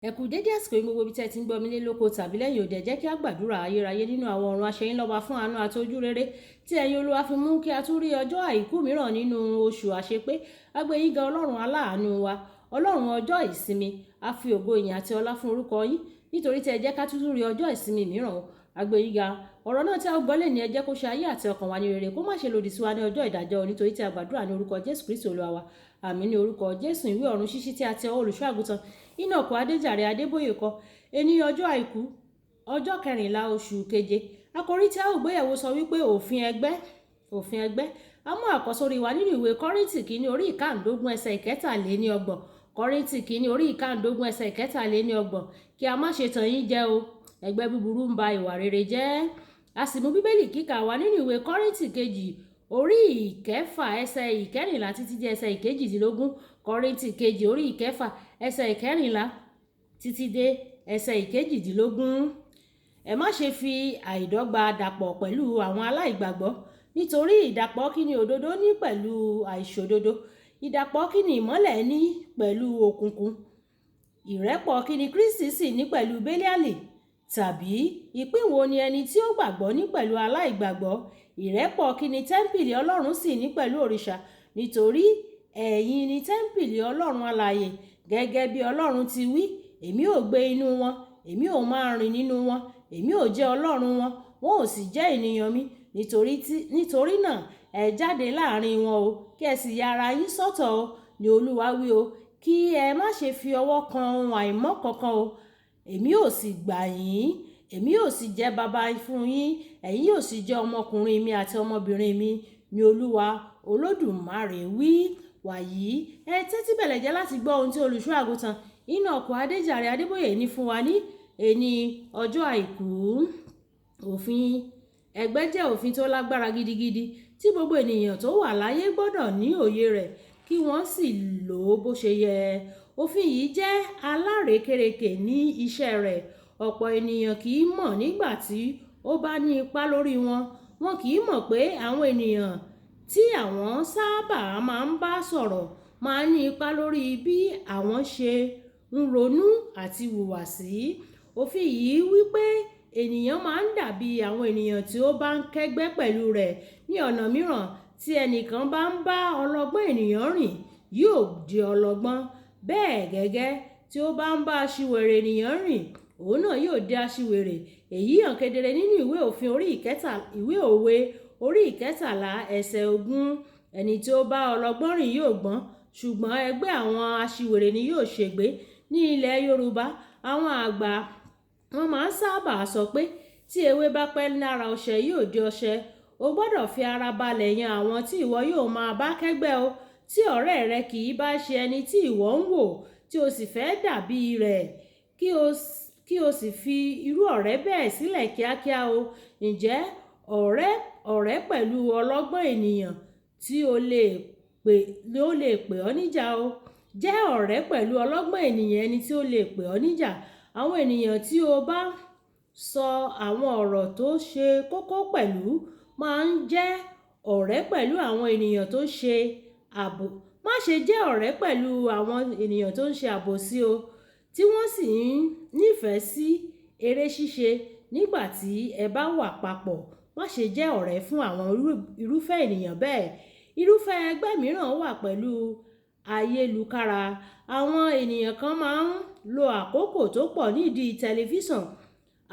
Ẹ kú dédé àsìkò yìí gbogbo ibi tí ẹ ti ń gbọ́ mi lé lóko tàbí lẹ́yìn òde, jẹ́ kí a gbàdúrà ayérayé nínú àwọn ọ̀run aṣẹ́yìn lọ́ba fún àánú àti ojú rere tí ẹ̀yin Olúwa fi mú kí a tún rí ọjọ́ àìkú mìíràn nínú oṣù àṣepé. A gbé yín ga Ọlọ́run aláàánú wa, Ọlọ́run ọjọ́ ìsinmi. A fi ògo ìyìn àti ọlá fún orúkọ yín nítorí tí ẹ jẹ́ ká tún rí ọjọ́ ìsinmi mìíràn. A gbé yín ga. Ọ̀rọ̀ náà tí a gbọ́ lè ní ẹ jẹ́ kó ṣe ayé àti ọkàn wa ní rere, kó má ṣe lòdì sí wa ní ọjọ́ ìdájọ́, nítorí tí a gbàdúrà ní orúkọ Jésù Kristi Olúwa wa. Àmín ní orúkọ Jésù. Ìwé ọ̀run ṣíṣí tí a ti ọwọ́ olùṣọ́ àgùntàn Enoch Adéjàre Adébóyè kọ. Ení ọjọ́ àìkú ọjọ́ 14 oṣù keje. Àkòrí tí a ó gbéyẹ̀wò sọ wípé òfin ẹgbẹ́. A mú àkọ́sórí wa nínú ìwé Kọ́ríńtì kìíní orí ìkàndógún ẹsẹ̀ ìkẹtàléníọgbọ̀n. Kọ́ríńtì kìíní orí ìkàndógún ẹsẹ̀ ìkẹtàléníọgbọ̀n. Kí a má ṣe tàn yín jẹ o, ẹgbẹ́ búburú ń ba ìwà rere jẹ́. A sì mú bíbélì kíkà wa nínú ìwé Kọ́ríńtì kejì orí ìkẹfà ẹsẹ̀ ìkẹrìnlá títí dé ẹsẹ̀ ìkejìdínlógún. Kọ́ríńtì kejì orí ìkẹfà ẹsẹ̀ ìkẹrìnlá títí dé ẹsẹ̀ ìkejìdínlógún. Ẹ má ṣe fi àìdọ́gba dàpọ̀ pẹ̀lú àwọn aláìgbàgbọ́, nítorí ìdàpọ̀ kí ni òdodo ní pẹ̀lú àìṣòdodo? Ìdàpọ̀ kí ni ìmọ́lẹ̀ ní pẹ̀lú òkùnkùn? Ìrẹ́pọ̀ kí ni Kristi sì ní pẹ̀lú Béliálì? Tàbí ìpín wo ni ẹni tí ó gbàgbọ́ ní pẹ̀lú aláìgbàgbọ́? Ìrẹ́pọ̀ kí ni tẹ́ḿpìlì Ọlọ́run sì ní pẹ̀lú òrìṣà? Nítorí ẹ̀yin ni tẹ́ḿpìlì Ọlọ́run alààyè, gẹ́gẹ́ bí Ọlọ́run ti wí, èmi ò gbé inú wọn, èmi ò máa rìn nínú wọn, èmi ò jẹ́ Ọlọ́run wọn, wọn ò sì jẹ́ ènìyàn mi. Nítorí náà ẹ jáde láàrin wọn o, kí ẹ sì ya ara yín sọ́tọ̀ o, ni Olúwa wí o, kí ẹ má ṣe fi ọwọ́ kan ohun àìmọ́ kankan o. Èmi ò sì gbà yín, èmi ò sì jẹ́ baba fún yín, ẹ̀yin yóò sì jẹ́ ọmọkùnrin mi àti ọmọbìnrin mi, ni Olúwa Olódùmarè wí. Wàyí ẹ tẹ́tí bẹ̀lẹ̀ jẹ́ láti gbọ́ ohun tí olùṣọ́ àgùntàn Enoch Adéjàre Adébóyè ní fún wa ní ení ọjọ́ àìkú. Òfin ẹgbẹ́ jẹ́ òfin tó lágbára gidigidi tí gbogbo ènìyàn tó wà láyé gbọ́dọ̀ ní òye rẹ̀ kí wọ́n sì lò ó bó ṣe yẹ. Òfin yìí jẹ́ alárekérekè ní iṣẹ́ rẹ̀. Ọ̀pọ̀ ènìyàn kì í mọ̀ nígbà tí ó bá ní ipá lórí wọn. Wọn kì í mọ̀ pé àwọn ènìyàn tí àwọn sábà máa ń bá sọ̀rọ̀ máa ń ní ipá lórí bí àwọn ṣe ń ronú àti hùwàsí. Òfin yìí wípé ènìyàn máa ń dàbí àwọn ènìyàn tí ó bá ń kẹ́gbẹ́ pẹ̀lú rẹ̀. Ní ọ̀nà mìíràn, tí ẹnìkan bá ń bá ọlọ́gbọ́n ènìyàn rìn, yóò di ọlọ́gbọ́n. Bẹ́ẹ̀ gẹ́gẹ́ tí ó bá ń bá aṣiwèrè ènìyàn rìn, òun náà yóò di aṣiwèrè. Èyí hàn kedere nínú ìwé òwe orí ìkẹtàlá ẹsẹ̀ 20. Ẹni tí ó bá ọlọ́gbọ́n rìn yóò gbọ́n, ṣùgbọ́n ẹgbẹ́ àwọn aṣiwèrè ni yóò ṣègbé. Ní ilẹ̀ Yorùbá, àwọn àgbà wọn máa ń sábà sọ pé tí ewé bá pẹ́ lára ọṣẹ yóò di ọṣẹ. O gbọ́dọ̀ fi ara balẹ̀ yan àwọn tí ìwọ yóò máa bá kẹ́gbẹ́ o. Tí ọ̀rẹ́ rẹ kì í bá ṣe ẹni tí ìwọ ń wò, tí o sì fẹ́ dàbí rẹ̀, kí o sì fi irú ọ̀rẹ́ bẹ́ẹ̀ sílẹ̀ kíákíá o. Ǹjẹ́ ọ̀rẹ́ pẹ̀lú ọlọ́gbọ́n ènìyàn tí ó lè pè ọ́ níjà o. Jẹ́ ọ̀rẹ́ pẹ̀lú ọlọ́gbọ́n ènìyàn, ẹni tí ó lè pè ọ́ níjà. Àwọn ènìyàn tí o bá sọ àwọn ọ̀rọ̀ tó ṣe kókó pẹ̀lú máa ń jẹ́ ọ̀rẹ́ pẹ̀lú àwọn ènìyàn tó ṣe àbò. Má ṣe jẹ́ ọ̀rẹ́ pẹ̀lú àwọn ènìyàn tó ń ṣe àbòsí o, tí wọ́n sì ń nífẹ̀ẹ́ sí eré ṣíṣe nígbà tí ẹ bá wà papọ̀. Má ṣe jẹ́ ọ̀rẹ́ fún àwọn irúfẹ́ ènìyàn bẹ́ẹ̀. Irúfẹ́ ẹgbẹ́ mìíràn wà pẹ̀lú ayélukára. Àwọn ènìyàn kan máa ń lo àkókò tó pọ̀ nídìí tẹlifíṣàn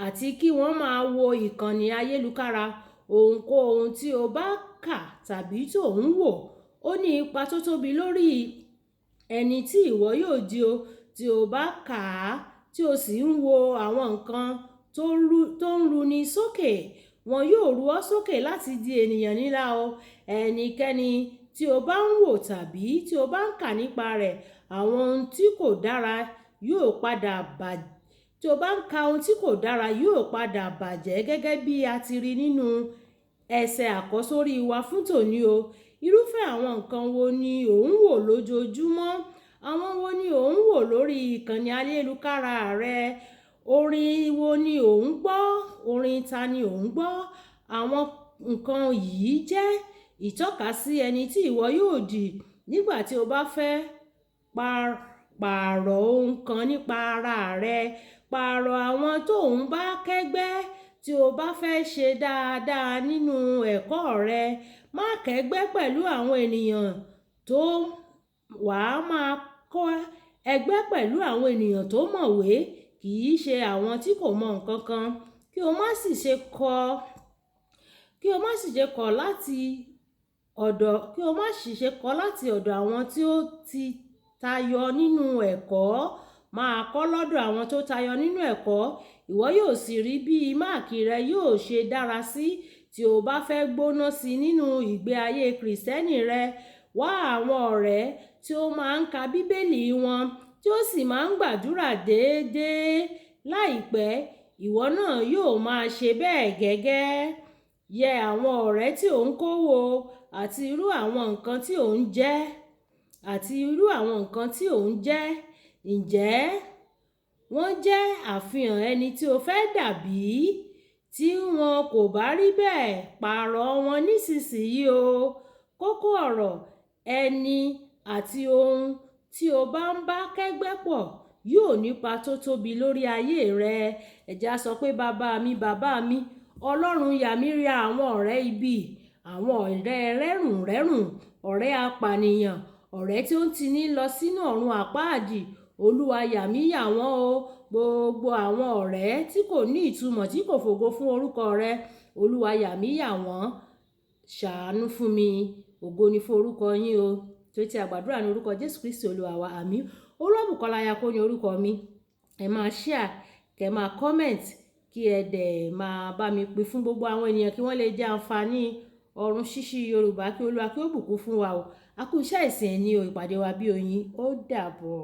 àti kí wọ́n máa wo ìkànnì ayélukára. Ohunkóhun tí o bá kà tàbí tó ń wò, ó ní ipa tó tóbi lórí ẹni tí ìwọ yóò di o. Tí o bá kà á tí o sì ń wo àwọn nǹkan tó ń runi sókè, wọn yóò ru ọ́ sókè láti di ènìyàn ńlá o. Ẹnikẹ́ni tí o bá ń wò tàbí tí o bá ń kà nípa rẹ̀, àwọn ohun tí kò dára yóò padà bàjẹ́. Tí o bá ń ka ohun tí kò dára yóò padà bàjẹ́, gẹ́gẹ́ bí a ti rí nínú ẹsẹ̀ àkọ́sórí wa fún tòní o. Irúfẹ́ àwọn nǹkan wo ni ò ń wò lójoojúmọ́? Àwọn wo ni ò ń wò lórí ìkànnì ayélukára rẹ? Orin wo ni ò ń gbọ́? Orin ta ni ò ń gbọ́? Àwọn nǹkan yìí jẹ́ ìtọ́kasí ẹni tí ìwọ yóò dì nígbà tí o bá fẹ́ pààrọ̀ ohun kan nípa ara rẹ. Pààrọ̀ àwọn tó ń bá kẹ́gbẹ́ tí o bá fẹ́ ṣe dáadáa nínú ẹ̀kọ́ rẹ. Má kẹ́gbẹ́ pẹ̀lú àwọn ènìyàn tó wàá máa kọ́ ẹgbẹ́ pẹ̀lú àwọn ènìyàn tó mọ̀wé, kì í ṣe àwọn tí kò mọ nǹkan kan. Kí o má sì ṣe kọ̀ láti ọ̀dọ̀ àwọn tí ó ti tayọ nínú ẹ̀kọ́. Máa kọ́ lọ́dọ̀ àwọn tó tayọ nínú ẹ̀kọ́. Ìwọ yóò sì rí bí máàkì rẹ yóò ṣe dára sí. Tí o bá fẹ́ gbóná sí nínú ìgbé ayé Kìrìsìtẹ́nì rẹ, wá àwọn ọ̀rẹ́ tí ó máa ń ka Bíbélì wọn, tí ó sì máa ń gbàdúrà déédéé. Láìpẹ́, ìwọ náà yóò máa ṣe bẹ́ẹ̀ gẹ́gẹ́. Yẹ àwọn ọ̀rẹ́ tí ò ń kó wò àti irú àwọn nǹkan tí ò ń jẹ́. Ǹjẹ́ wọ́n jẹ́ àfihàn ẹni tí o fẹ́ dàbí? Tí wọn kò bá rí bẹ́ẹ̀, pààrọ̀ wọn nísinsìnyí o. Kókó ọ̀rọ̀: ẹni àti ohun tí o bá ń bá kẹ́gbẹ́ pọ̀ yóò nípa tó tóbi lórí ayé rẹ. Ẹ jẹ́ á sọ pé bàbá mi, Ọlọ́run yà mí rí àwọn ọ̀rẹ́ ibi, àwọn ọ̀rẹ́ rẹ́rùnrẹ́rùn, ọ̀rẹ́ apànìyàn, ọ̀rẹ́ tí ó ń tini lọ sínú ọ̀run àpáàdì. Olúwa yà mí yà wọ́n o. Gbogbo àwọn ọ̀rẹ́ tí kò ní ìtumọ̀, tí kò fògo fún orúkọ rẹ, Olúwa yà mí yà wọ́n. Ṣàánú fún mi. Ògo ni fún orúkọ yín o. Tó ti àgbàdúrà ní orúkọ Jésù Kristi Olúwa wa, àmín. Olúwabùkọ́lá Ayako ní orúkọ mi. Ẹ máa share, kẹ́ máa comment, kí ẹ dẹ̀ máa bá mi pín fún gbogbo àwọn ènìyàn kí wọ́n lè jẹ àǹfààní ọ̀run ṣíṣí Yorùbá. Kí Olúwa kí ó bùkún fún wa o. A kú iṣẹ́ ìsìn ẹni o. Ìpàdé wa bí oyin. Ó dàbọ̀.